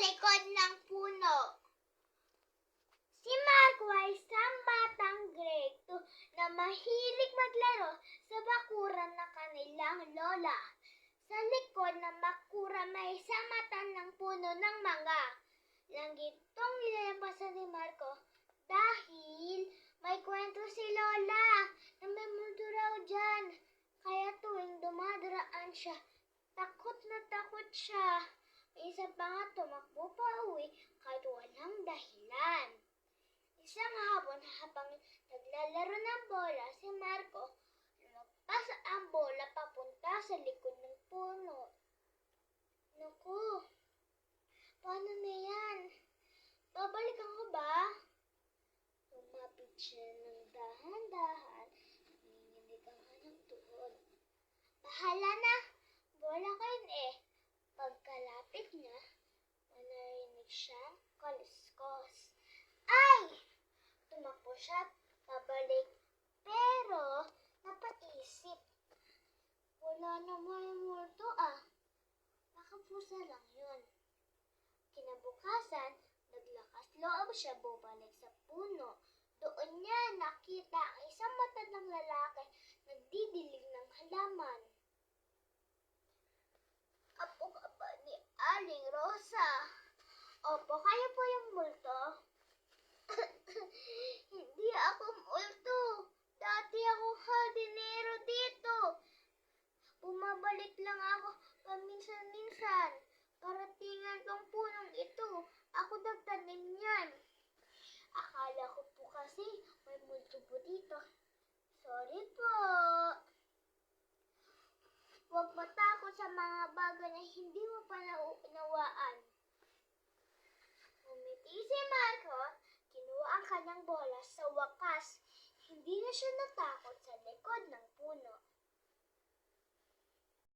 likod ng puno. Si Marco ay isang batang grade 2 na mahilig maglaro sa bakuran ng kanilang lola. Sa likod ng bakuran may isang matandang puno ng mangga. Langit itong nilalampasan ni Marco dahil may kwento si Lola na may multo raw dyan. Kaya tuwing dumadaan siya, takot na takot siya. Isa pa nga tumakbo pa uwi kahit walang dahilan. Isang hapon habang naglalaro ng bola si Marco, lumagpas ang bola papunta sa likod ng puno. Naku, paano na yan? Babalikan ko ba? Lumapit siya ng dahan-dahan, nanginginig ang kanyang tuhod. Bahala na, bola ko yun eh. Pagkalapit niya, may narinig siyang kaluskos. Ay! Tumakbo siya pabalik, pero napaisip. Wala naman yung multo ah. Baka pusa lang yun. Kinabukasan, naglakas loob siya bumalik sa puno. Doon niya nakita ang isang matandang lalaki nagdidilig ng halaman. Apo ka ba ni Aling Rosa? Opo, kayo po yung multo? Hindi ako multo. Dati akong hardinero dito. Bumabalik lang ako paminsan-minsan para tingnan tong punong ito. Ako nagtanim niyan. Akala ko po kasi may multo po dito. Sorry po. Huwag matakot sa mga bagay na hindi mo pa nauunawaan. Umiti si Marco, kinuha ang kanyang bola. Sa wakas, hindi na siya natakot sa likod ng